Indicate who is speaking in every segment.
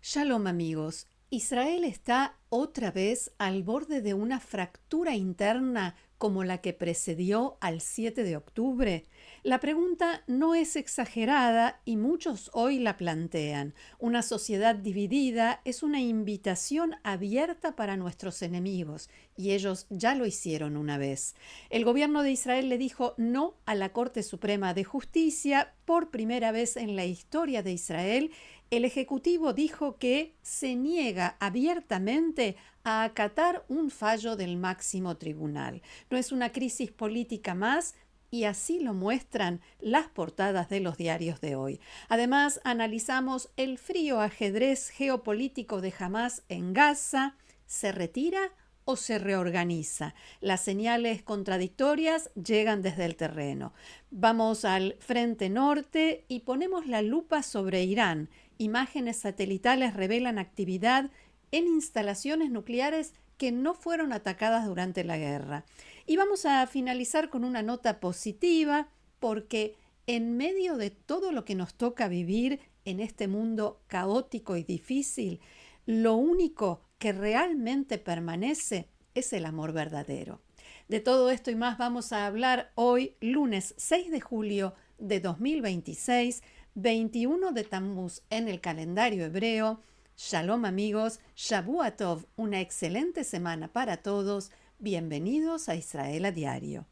Speaker 1: Shalom amigos, Israel está otra vez al borde de una fractura interna como la que precedió al 7 de octubre. La pregunta no es exagerada y muchos hoy la plantean. Una sociedad dividida es una invitación abierta para nuestros enemigos y ellos ya lo hicieron una vez. El gobierno de Israel le dijo no a la Corte Suprema de Justicia por primera vez en la historia de Israel. El Ejecutivo dijo que se niega abiertamente a acatar un fallo del máximo tribunal. No es una crisis política más, y así lo muestran las portadas de los diarios de hoy. Además, analizamos el frío ajedrez geopolítico de Hamás en Gaza. ¿Se retira o se reorganiza? Las señales contradictorias llegan desde el terreno. Vamos al frente norte y ponemos la lupa sobre Irán. Imágenes satelitales revelan actividad en instalaciones nucleares que no fueron atacadas durante la guerra. Y vamos a finalizar con una nota positiva porque en medio de todo lo que nos toca vivir en este mundo caótico y difícil, lo único que realmente permanece es el amor verdadero. De todo esto y más vamos a hablar hoy, lunes 6 de julio de 2026, 21 de Tammuz en el calendario hebreo. Shalom amigos, Shavua Tov, una excelente semana para todos. Bienvenidos a Israel a Diario.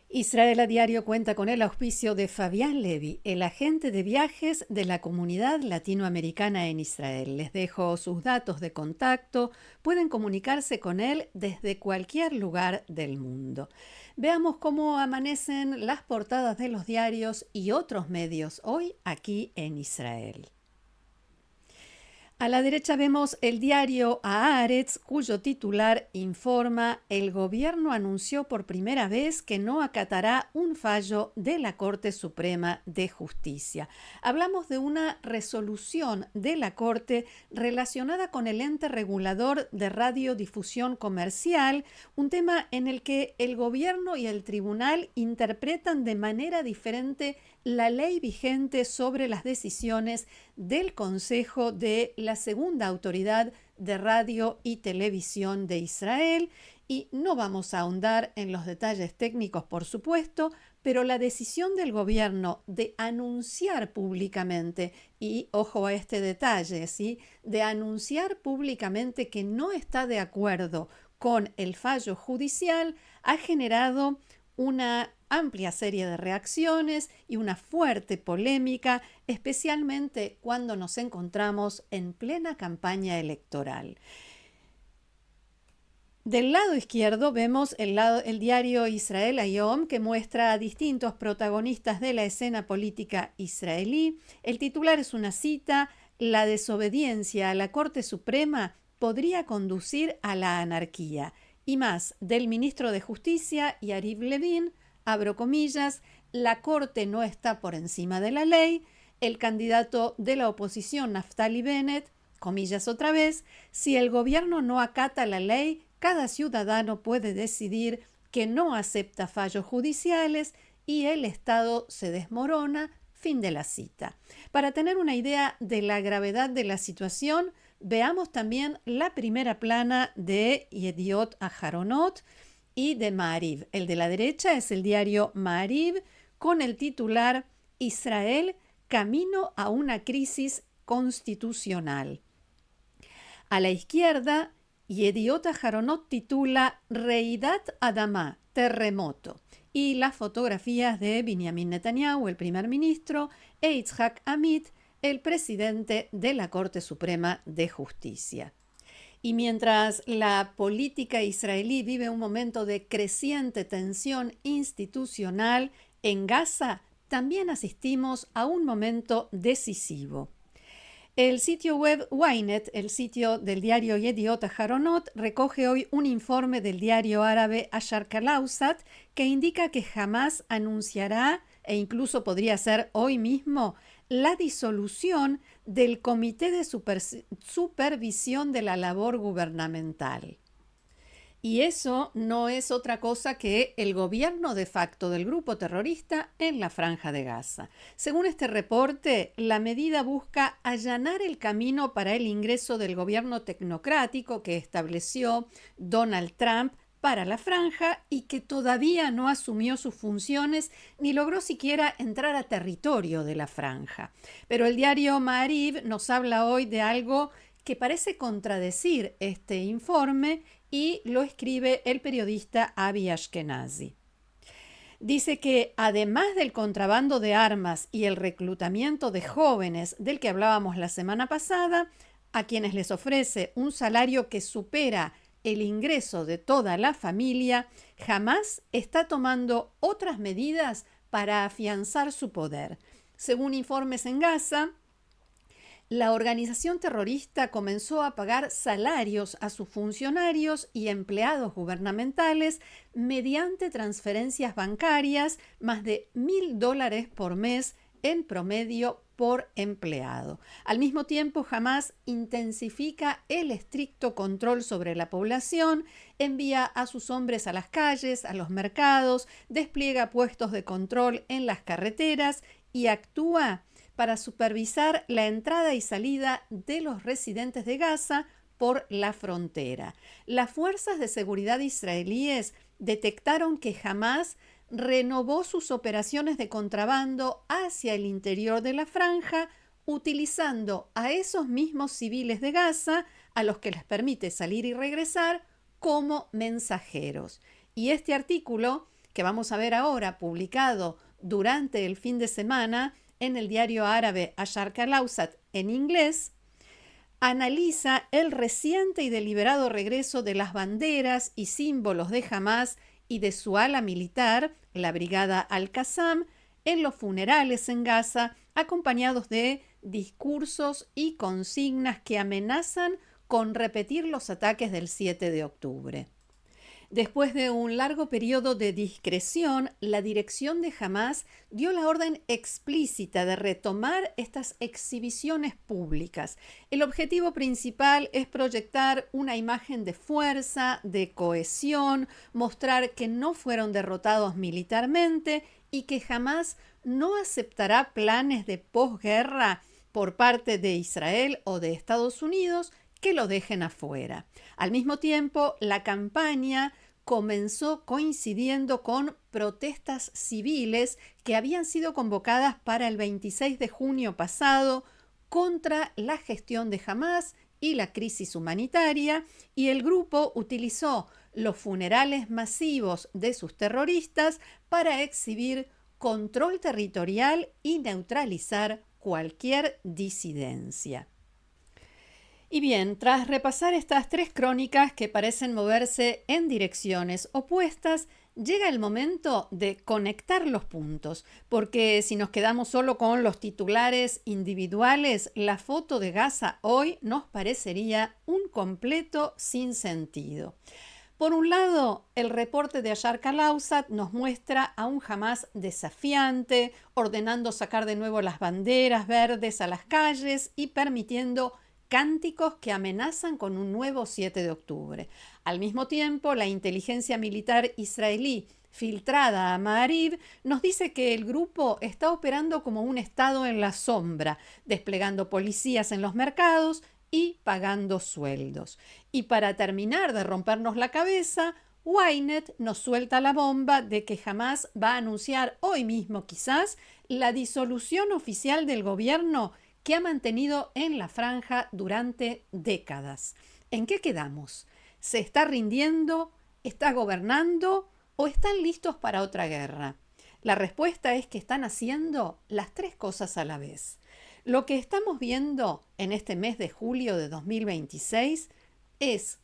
Speaker 1: Israel a Diario cuenta con el auspicio de Fabián Levi, el agente de viajes de la comunidad latinoamericana en Israel. Les dejo sus datos de contacto. Pueden comunicarse con él desde cualquier lugar del mundo. Veamos cómo amanecen las portadas de los diarios y otros medios hoy aquí en Israel. A la derecha vemos el diario Haaretz, cuyo titular informa: el gobierno anunció por primera vez que no acatará un fallo de la Corte Suprema de Justicia. Hablamos de una resolución de la Corte relacionada con el ente regulador de radiodifusión comercial, un tema en el que el gobierno y el tribunal interpretan de manera diferente la ley vigente sobre las decisiones del Consejo de la segunda autoridad de radio y televisión de Israel. Y no vamos a ahondar en los detalles técnicos, por supuesto, pero la decisión del gobierno de anunciar públicamente, y ojo a este detalle, ¿sí?, de anunciar públicamente que no está de acuerdo con el fallo judicial, ha generado una amplia serie de reacciones y una fuerte polémica, especialmente cuando nos encontramos en plena campaña electoral. Del lado izquierdo vemos el diario Israel Hayom, que muestra a distintos protagonistas de la escena política israelí. El titular es una cita: la desobediencia a la Corte Suprema podría conducir a la anarquía. Y más, del ministro de Justicia, Yariv Levin, abro comillas: la Corte no está por encima de la ley. El candidato de la oposición, Naftali Bennett, comillas otra vez: si el gobierno no acata la ley, cada ciudadano puede decidir que no acepta fallos judiciales y el Estado se desmorona. Fin de la cita. Para tener una idea de la gravedad de la situación, veamos también la primera plana de Yediot Aharonot y de Ma'ariv. El de la derecha es el diario Ma'ariv con el titular: Israel, camino a una crisis constitucional. A la izquierda, Yediot Aharonot titula Reidat Adamá, terremoto, y las fotografías de Benjamin Netanyahu, el primer ministro, e Yitzhak Amit, el presidente de la Corte Suprema de Justicia. Y mientras la política israelí vive un momento de creciente tensión institucional, en Gaza también asistimos a un momento decisivo. El sitio web Ynet, el sitio del diario Yediot Aharonot, recoge hoy un informe del diario árabe Asharq al-Awsat que indica que Hamás anunciará, e incluso podría ser hoy mismo, la disolución del Comité de Supervisión de la Labor Gubernamental. Y eso no es otra cosa que el gobierno de facto del grupo terrorista en la Franja de Gaza. Según este reporte, la medida busca allanar el camino para el ingreso del gobierno tecnocrático que estableció Donald Trump para la franja y que todavía no asumió sus funciones ni logró siquiera entrar a territorio de la franja. Pero el diario Maariv nos habla hoy de algo que parece contradecir este informe y lo escribe el periodista Avi Ashkenazi. Dice que además del contrabando de armas y el reclutamiento de jóvenes del que hablábamos la semana pasada, a quienes les ofrece un salario que supera el ingreso de toda la familia, Hamás está tomando otras medidas para afianzar su poder. Según informes en Gaza, la organización terrorista comenzó a pagar salarios a sus funcionarios y empleados gubernamentales mediante transferencias bancarias, más de $1.000 por mes en promedio por empleado. Al mismo tiempo, Hamás intensifica el estricto control sobre la población, envía a sus hombres a las calles, a los mercados, despliega puestos de control en las carreteras y actúa para supervisar la entrada y salida de los residentes de Gaza por la frontera. Las fuerzas de seguridad israelíes detectaron que Hamás renovó sus operaciones de contrabando hacia el interior de la franja, utilizando a esos mismos civiles de Gaza, a los que les permite salir y regresar, como mensajeros. Y este artículo, que vamos a ver ahora, publicado durante el fin de semana, en el diario árabe Asharq al-Awsat en inglés, analiza el reciente y deliberado regreso de las banderas y símbolos de Hamás y de su ala militar, la Brigada Al-Qassam, en los funerales en Gaza, acompañados de discursos y consignas que amenazan con repetir los ataques del 7 de octubre. Después de un largo periodo de discreción, la dirección de Hamás dio la orden explícita de retomar estas exhibiciones públicas. El objetivo principal es proyectar una imagen de fuerza, de cohesión, mostrar que no fueron derrotados militarmente y que Hamás no aceptará planes de posguerra por parte de Israel o de Estados Unidos que lo dejen afuera. Al mismo tiempo, la campaña comenzó coincidiendo con protestas civiles que habían sido convocadas para el 26 de junio pasado contra la gestión de Hamás y la crisis humanitaria, y el grupo utilizó los funerales masivos de sus terroristas para exhibir control territorial y neutralizar cualquier disidencia. Y bien, tras repasar estas tres crónicas que parecen moverse en direcciones opuestas, llega el momento de conectar los puntos, porque si nos quedamos solo con los titulares individuales, la foto de Gaza hoy nos parecería un completo sinsentido. Por un lado, el reporte de Asharq al-Awsat nos muestra a un Hamás desafiante, ordenando sacar de nuevo las banderas verdes a las calles y permitiendo cánticos que amenazan con un nuevo 7 de octubre. Al mismo tiempo, la inteligencia militar israelí filtrada a Maariv nos dice que el grupo está operando como un estado en la sombra, desplegando policías en los mercados y pagando sueldos. Y para terminar de rompernos la cabeza, Ynet nos suelta la bomba de que Hamás va a anunciar hoy mismo quizás la disolución oficial del gobierno que ha mantenido en la franja durante décadas. ¿En qué quedamos? ¿Se está rindiendo? ¿Está gobernando? ¿O están listos para otra guerra? La respuesta es que están haciendo las tres cosas a la vez. Lo que estamos viendo en este mes de julio de 2026 es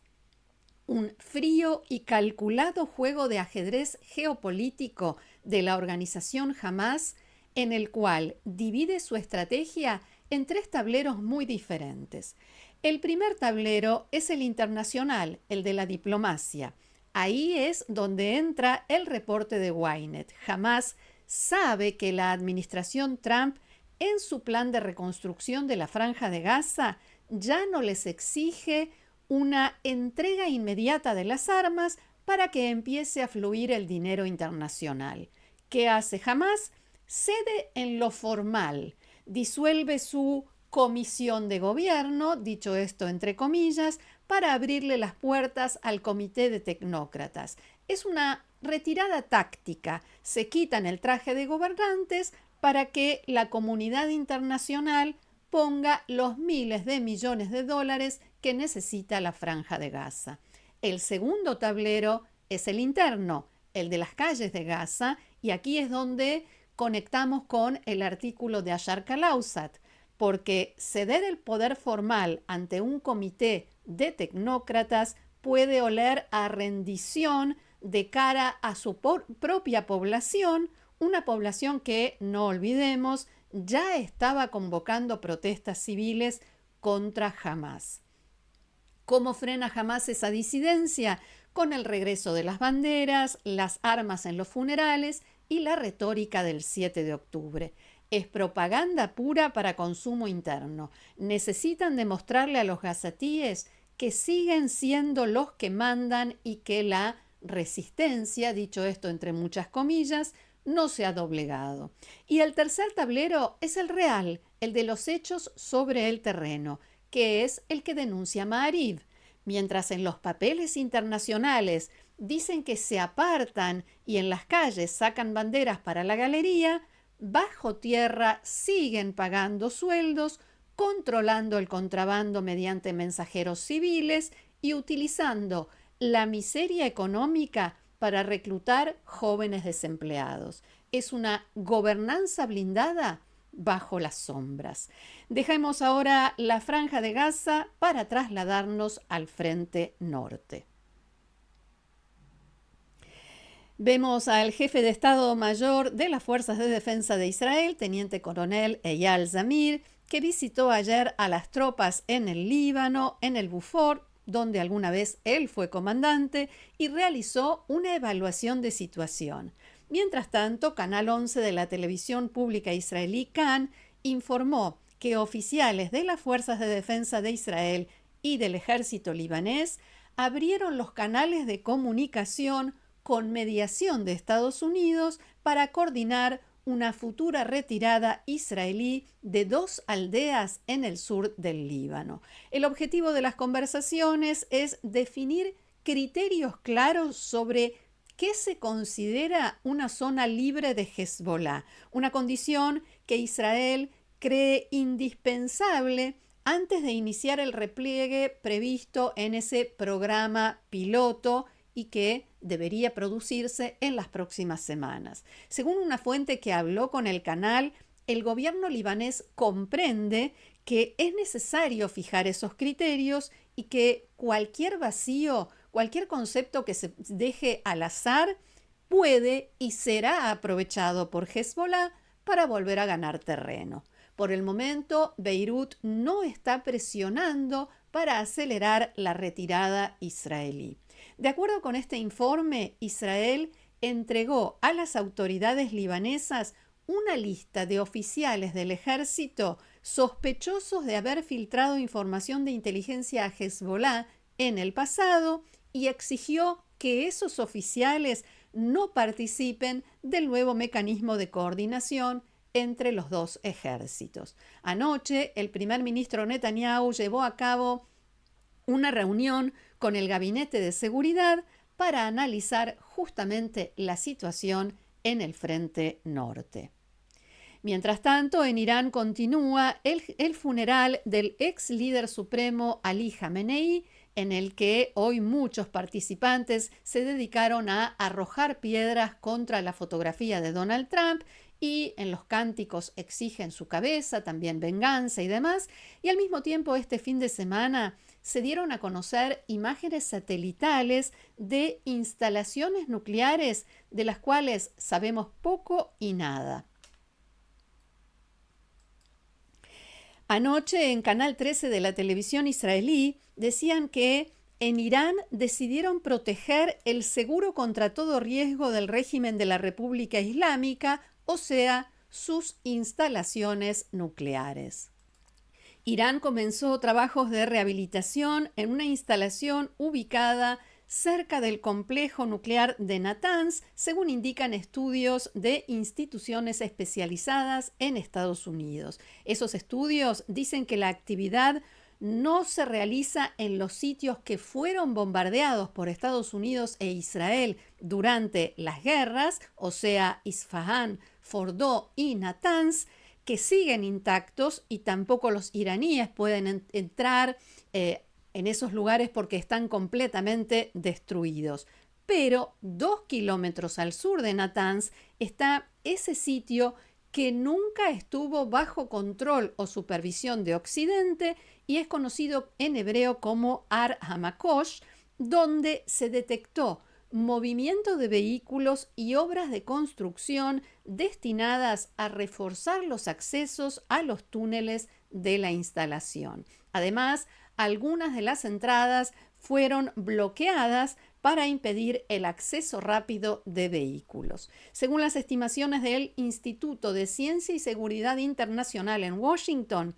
Speaker 1: un frío y calculado juego de ajedrez geopolítico de la organización Hamás, en el cual divide su estrategia en tres tableros muy diferentes. El primer tablero es el internacional, el de la diplomacia. Ahí es donde entra el reporte de Ynet. Hamás sabe que la administración Trump, en su plan de reconstrucción de la Franja de Gaza, ya no les exige una entrega inmediata de las armas para que empiece a fluir el dinero internacional. ¿Qué hace Hamás? Cede en lo formal, disuelve su comisión de gobierno, dicho esto entre comillas, para abrirle las puertas al comité de tecnócratas. Es una retirada táctica. Se quitan el traje de gobernantes para que la comunidad internacional ponga los miles de millones de dólares que necesita la Franja de Gaza. El segundo tablero es el interno, el de las calles de Gaza, y aquí es donde conectamos con el artículo de Ashar Kalausat, porque ceder el poder formal ante un comité de tecnócratas puede oler a rendición de cara a su propia población, una población que, no olvidemos, ya estaba convocando protestas civiles contra Hamás. ¿Cómo frena Hamás esa disidencia? Con el regreso de las banderas, las armas en los funerales y la retórica del 7 de octubre. Es propaganda pura para consumo interno. Necesitan demostrarle a los gazatíes que siguen siendo los que mandan y que la resistencia, dicho esto entre muchas comillas, no se ha doblegado. Y el tercer tablero es el real, el de los hechos sobre el terreno, que es el que denuncia Ma'ariv. Mientras en los papeles internacionales dicen que se apartan y en las calles sacan banderas para la galería, bajo tierra siguen pagando sueldos, controlando el contrabando mediante mensajeros civiles y utilizando la miseria económica para reclutar jóvenes desempleados. Es una gobernanza blindada bajo las sombras. Dejemos ahora la Franja de Gaza para trasladarnos al frente norte. Vemos al jefe de Estado Mayor de las Fuerzas de Defensa de Israel, teniente coronel Eyal Zamir, que visitó ayer a las tropas en el Líbano, en el Bufor, donde alguna vez él fue comandante, y realizó una evaluación de situación. Mientras tanto, Canal 11 de la televisión pública israelí Kan informó que oficiales de las Fuerzas de Defensa de Israel y del ejército libanés abrieron los canales de comunicación con mediación de Estados Unidos para coordinar una futura retirada israelí de 2 aldeas en el sur del Líbano. El objetivo de las conversaciones es definir criterios claros sobre qué se considera una zona libre de Hezbollah, una condición que Israel cree indispensable antes de iniciar el repliegue previsto en ese programa piloto y que debería producirse en las próximas semanas. Según una fuente que habló con el canal, el gobierno libanés comprende que es necesario fijar esos criterios y que cualquier vacío, cualquier concepto que se deje al azar puede y será aprovechado por Hezbollah para volver a ganar terreno. Por el momento, Beirut no está presionando para acelerar la retirada israelí. De acuerdo con este informe, Israel entregó a las autoridades libanesas una lista de oficiales del ejército sospechosos de haber filtrado información de inteligencia a Hezbollah en el pasado y exigió que esos oficiales no participen del nuevo mecanismo de coordinación entre los dos ejércitos. Anoche, el primer ministro Netanyahu llevó a cabo una reunión con el Gabinete de Seguridad para analizar justamente la situación en el frente norte. Mientras tanto, en Irán continúa el funeral del ex líder supremo Ali Khamenei, en el que hoy muchos participantes se dedicaron a arrojar piedras contra la fotografía de Donald Trump y en los cánticos exigen su cabeza, también venganza y demás. Y al mismo tiempo, este fin de semana se dieron a conocer imágenes satelitales de instalaciones nucleares de las cuales sabemos poco y nada. Anoche en Canal 13 de la televisión israelí decían que en Irán decidieron proteger el seguro contra todo riesgo del régimen de la República Islámica, o sea, sus instalaciones nucleares. Irán comenzó trabajos de rehabilitación en una instalación ubicada cerca del complejo nuclear de Natanz, según indican estudios de instituciones especializadas en Estados Unidos. Esos estudios dicen que la actividad no se realiza en los sitios que fueron bombardeados por Estados Unidos e Israel durante las guerras, o sea, Isfahán, Fordo y Natanz, que siguen intactos, y tampoco los iraníes pueden entrar en esos lugares porque están completamente destruidos. Pero 2 kilómetros al sur de Natanz está ese sitio que nunca estuvo bajo control o supervisión de Occidente y es conocido en hebreo como Ar Hamakosh, donde se detectó movimiento de vehículos y obras de construcción destinadas a reforzar los accesos a los túneles de la instalación. Además, algunas de las entradas fueron bloqueadas para impedir el acceso rápido de vehículos. Según las estimaciones del Instituto de Ciencia y Seguridad Internacional en Washington,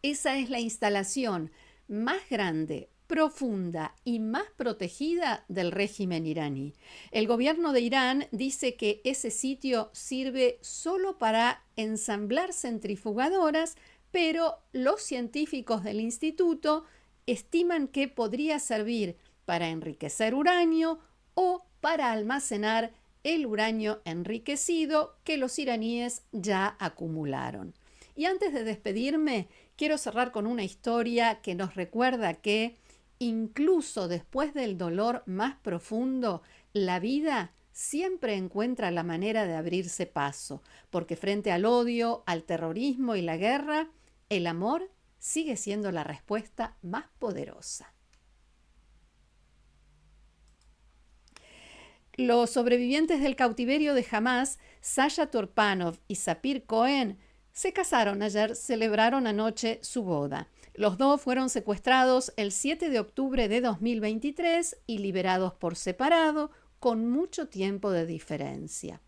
Speaker 1: esa es la instalación más grande, profunda y más protegida del régimen iraní. El gobierno de Irán dice que ese sitio sirve solo para ensamblar centrifugadoras, pero los científicos del instituto estiman que podría servir para enriquecer uranio o para almacenar el uranio enriquecido que los iraníes ya acumularon. Y antes de despedirme, quiero cerrar con una historia que nos recuerda que incluso después del dolor más profundo, la vida siempre encuentra la manera de abrirse paso, porque frente al odio, al terrorismo y la guerra, el amor sigue siendo la respuesta más poderosa. Los sobrevivientes del cautiverio de Hamás, Sasha Turpanov y Sapir Cohen, se casaron ayer, celebraron anoche su boda. Los dos fueron secuestrados el 7 de octubre de 2023 y liberados por separado, con mucho tiempo de diferencia.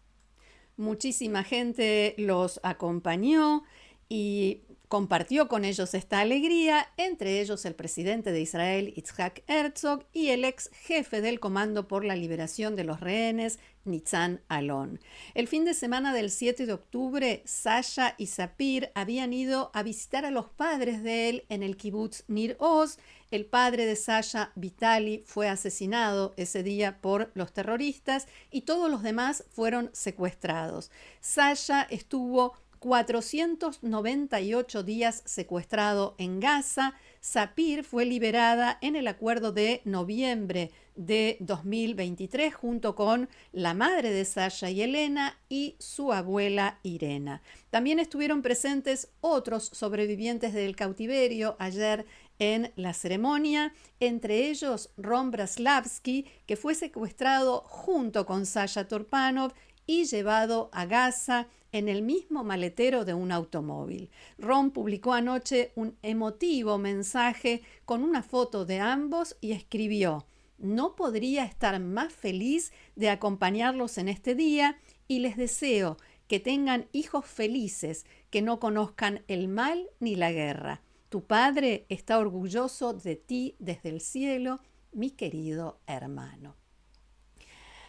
Speaker 1: Muchísima gente los acompañó y compartió con ellos esta alegría, entre ellos el presidente de Israel, Yitzhak Herzog, y el ex jefe del Comando por la Liberación de los Rehenes, Nitzan Alon. El fin de semana del 7 de octubre, Sasha y Sapir habían ido a visitar a los padres de él en el kibutz Nir Oz. El padre de Sasha, Vitali, fue asesinado ese día por los terroristas y todos los demás fueron secuestrados. Sasha estuvo 498 días secuestrado en Gaza. Sapir fue liberada en el acuerdo de noviembre de 2023 junto con la madre de Sasha y Elena y su abuela Irena. También estuvieron presentes otros sobrevivientes del cautiverio ayer en la ceremonia, entre ellos Ron Braslavsky, que fue secuestrado junto con Sasha Turpanov y llevado a Gaza en el mismo maletero de un automóvil. Ron publicó anoche un emotivo mensaje con una foto de ambos y escribió: "No podría estar más feliz de acompañarlos en este día y les deseo que tengan hijos felices, que no conozcan el mal ni la guerra. Tu padre está orgulloso de ti desde el cielo, mi querido hermano".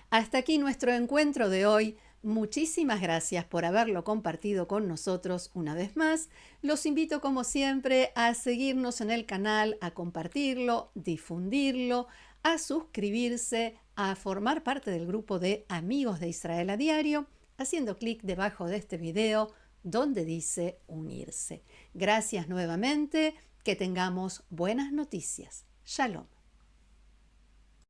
Speaker 1: Hasta aquí nuestro encuentro de hoy. Muchísimas gracias por haberlo compartido con nosotros una vez más. Los invito como siempre a seguirnos en el canal, a compartirlo, difundirlo, a suscribirse, a formar parte del grupo de Amigos de Israel a Diario, haciendo clic debajo de este video donde dice unirse. Gracias nuevamente, que tengamos buenas noticias. Shalom.